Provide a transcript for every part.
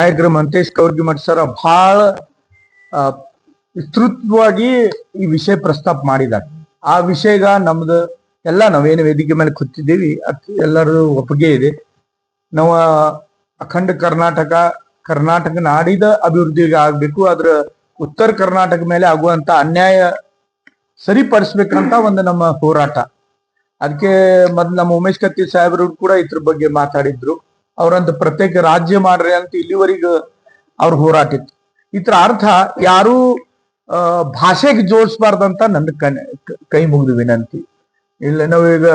ನಾಯಕರು ಮಂತೇಶ್ ಕವರ್ಗಿಮಠ್ ಸರ್ ಬಹಳ ವಿಸ್ತೃತವಾಗಿ ಈ ವಿಷಯ ಪ್ರಸ್ತಾಪ ಮಾಡಿದ್ದಾರೆ. ಆ ವಿಷಯಗ ನಮ್ದು ಎಲ್ಲ ನಾವೇನು ವೇದಿಕೆ ಮೇಲೆ ಕೂತಿದ್ದೀವಿ ಎಲ್ಲರೂ ಒಪ್ಪಿಗೆ ಇದೆ. ನಾವು ಅಖಂಡ ಕರ್ನಾಟಕ ನಾಡಿದ ಅಭಿವೃದ್ಧಿಗೆ ಆಗ್ಬೇಕು, ಅದ್ರ ಉತ್ತರ ಕರ್ನಾಟಕ ಮೇಲೆ ಆಗುವಂತ ಅನ್ಯಾಯ ಸರಿಪಡಿಸ್ಬೇಕಂತ ಒಂದು ನಮ್ಮ ಹೋರಾಟ. ಅದಕ್ಕೆ ಮೊದ್ಲು ನಮ್ಮ ಉಮೇಶ್ ಕತ್ತಿ ಸಾಹೇಬರು ಕೂಡ ಇದ್ರ ಬಗ್ಗೆ ಮಾತಾಡಿದ್ರು. ಅವ್ರಂತ ಪ್ರತ್ಯೇಕ ರಾಜ್ಯ ಮಾಡ್ರಿ ಅಂತ ಇಲ್ಲಿವರೆಗೂ ಅವ್ರ ಹೋರಾಟ ಇತ್ತು. ಇದ್ರ ಅರ್ಥ ಯಾರು ಭಾಷೆಗೆ ಜೋಡಿಸಬಾರ್ದಂತ ನನ್ನ ಕೈ ಮುಗಿದು ವಿನಂತಿ. ಇಲ್ಲ ನಾವೀಗ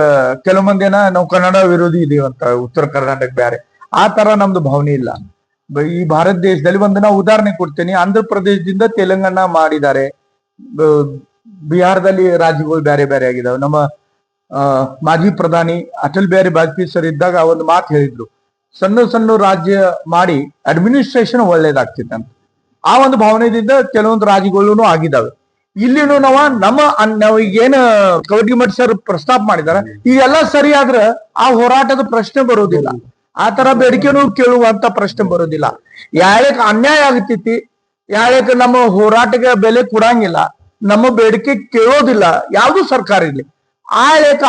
ಕೆಲವು ಮಂದಿನ ನಾವು ಕನ್ನಡ ವಿರೋಧಿ ಇದೀವಂತ, ಉತ್ತರ ಕರ್ನಾಟಕ ಬೇರೆ, ಆ ತರ ನಮ್ದು ಭಾವನೆ ಇಲ್ಲ. ಈ ಭಾರತ ದೇಶದಲ್ಲಿ ಒಂದು ನಾವು ಉದಾಹರಣೆ ಕೊಡ್ತೇನೆ. ಆಂಧ್ರ ಪ್ರದೇಶದಿಂದ ತೆಲಂಗಾಣ ಮಾಡಿದ್ದಾರೆ, ಬಿಹಾರದಲ್ಲಿ ರಾಜ್ಯಗಳು ಬೇರೆ ಬೇರೆ ಆಗಿದಾವೆ. ನಮ್ಮ ಮಾಜಿ ಪ್ರಧಾನಿ ಅಟಲ್ ಬಿಹಾರಿ ವಾಜಪೇಯಿ ಸರ್ ಇದ್ದಾಗ ಒಂದು ಮಾತು ಹೇಳಿದ್ರು, ಸಣ್ಣ ಸಣ್ಣ ರಾಜ್ಯ ಮಾಡಿ ಅಡ್ಮಿನಿಸ್ಟ್ರೇಷನ್ ಒಳ್ಳೇದಾಗ್ತಿತ್ತಂತ. ಆ ಒಂದು ಭಾವನೆಯಿಂದ ಕೆಲವೊಂದು ರಾಜ್ಯಗಳು ಆಗಿದಾವೆ. ಇಲ್ಲಿನೂ ನಾವು ಈಗೇನು ಕವರ್ಗಿಮಠ್ ಸರ್ ಪ್ರಸ್ತಾಪ ಮಾಡಿದಾರ, ಈಗೆಲ್ಲ ಸರಿ ಆದ್ರೆ ಆ ಹೋರಾಟದ ಪ್ರಶ್ನೆ ಬರೋದಿಲ್ಲ, ಆ ತರ ಬೇಡಿಕೆನೂ ಕೇಳುವಂತ ಪ್ರಶ್ನೆ ಬರೋದಿಲ್ಲ. ಯಾಳಕ್ ಅನ್ಯಾಯ ಆಗ್ತೈತಿ, ಯಾಳಕ್ ನಮ್ಮ ಹೋರಾಟಕ್ಕೆ ಬೆಲೆ ಕೊಡಂಗಿಲ್ಲ, ನಮ್ಮ ಬೇಡಿಕೆ ಕೇಳೋದಿಲ್ಲ ಯಾವ್ದು ಸರ್ಕಾರ ಇರ್ಲಿ,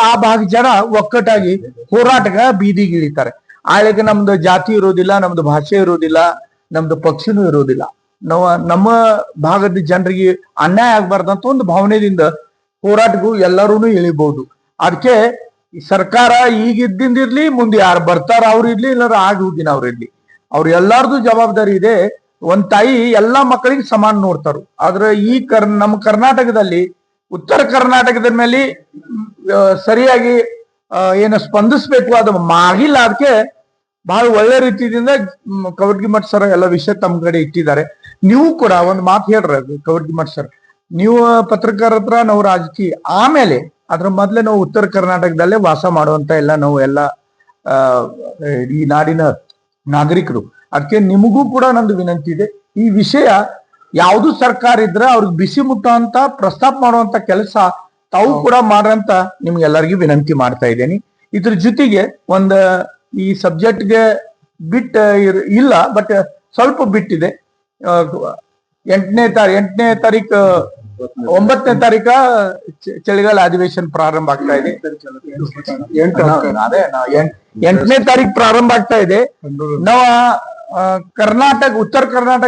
ಆ ಭಾಗ ಜನ ಒಕ್ಕಟ್ಟಾಗಿ ಹೋರಾಟಗ ಬೀದಿಗೆ ಇಳಿತಾರೆ. ಆಳಿಗೆ ನಮ್ದು ಜಾತಿ ಇರೋದಿಲ್ಲ, ನಮ್ದು ಭಾಷೆ ಇರೋದಿಲ್ಲ, ನಮ್ದು ಪಕ್ಷನೂ ಇರೋದಿಲ್ಲ. ನಮ್ಮ ಭಾಗದ ಜನರಿಗೆ ಅನ್ಯಾಯ ಆಗ್ಬಾರ್ದಂತ ಒಂದು ಭಾವನೆಯಿಂದ ಹೋರಾಟಗೂ ಎಲ್ಲರೂ ಇಳಿಬಹುದು. ಅದಕ್ಕೆ ಸರ್ಕಾರ ಈಗಿದ್ದಿಂದಿರ್ಲಿ, ಮುಂದೆ ಯಾರು ಬರ್ತಾರ ಅವ್ರು ಇರ್ಲಿ, ಇಲ್ಲಾರ ಆಗಿ ಹೋಗಿನ ಅವ್ರು ಇರ್ಲಿ, ಅವ್ರ ಎಲ್ಲಾರ್ದು ಜವಾಬ್ದಾರಿ ಇದೆ. ಒಂದ್ ತಾಯಿ ಎಲ್ಲಾ ಮಕ್ಕಳಿಗೆ ಸಮಾನ ನೋಡ್ತಾರ. ಆದ್ರೆ ನಮ್ಮ ಕರ್ನಾಟಕದಲ್ಲಿ ಉತ್ತರ ಕರ್ನಾಟಕದ ಮೇಲೆ ಸರಿಯಾಗಿ ಏನು ಸ್ಪಂದಿಸ್ಬೇಕು ಅದು ಆಗಿಲ್ಲ. ಅದಕ್ಕೆ ಬಹಳ ಒಳ್ಳೆ ರೀತಿಯಿಂದ ಕವರ್ಗಿಮಠ್ ಸರ್ ಎಲ್ಲ ವಿಷಯ ತಮ್ಮ ಕಡೆ ಇಟ್ಟಿದ್ದಾರೆ. ನೀವು ಕೂಡ ಒಂದು ಮಾತು ಹೇಳ್ರ ಕವರ್ಗಿಮಠ್ ಸರ್, ನೀವು ಪತ್ರಕರ್ತರ ನಾವು ರಾಜಕೀಯ, ಆಮೇಲೆ ಅದ್ರ ಮೊದ್ಲೇ ನಾವು ಉತ್ತರ ಕರ್ನಾಟಕದಲ್ಲೇ ವಾಸ ಮಾಡುವಂತ ನಾವು ಈ ನಾಡಿನ ನಾಗರಿಕರು. ಅದಕ್ಕೆ ನಿಮಗೂ ಕೂಡ ನಂದು ವಿನಂತಿ ಇದೆ, ಈ ವಿಷಯ ಯಾವ್ದು ಸರ್ಕಾರ ಇದ್ರೆ ಅವ್ರಿಗೆ ಬಿಸಿ ಮುಟ್ಟುವಂತ ಪ್ರಸ್ತಾಪ ಮಾಡುವಂತ ಕೆಲಸ ತಾವು ಕೂಡ ಮಾಡ್ರಂತ ನಿಮ್ಗೆಲ್ಲರಿಗೂ ವಿನಂತಿ ಮಾಡ್ತಾ ಇದ್ದೇನೆ. ಇದ್ರ ಜೊತೆಗೆ ಈ ಸಬ್ಜೆಕ್ಟ್ಗೆ ಇಲ್ಲ, ಬಟ್ ಸ್ವಲ್ಪ ಬಿಟ್ಟಿದೆ. 9ನೇ ತಾರೀಕು 9ನೇ ತಾರೀಕ ಚಳಿಗಾಲ ಅಧಿವೇಶನ ಪ್ರಾರಂಭ ಆಗ್ತಾ ಇದೆ. 8ನೇ ತಾರೀಕು ಪ್ರಾರಂಭ ಆಗ್ತಾ ಇದೆ. ನಾವು ಉತ್ತರ ಕರ್ನಾಟಕ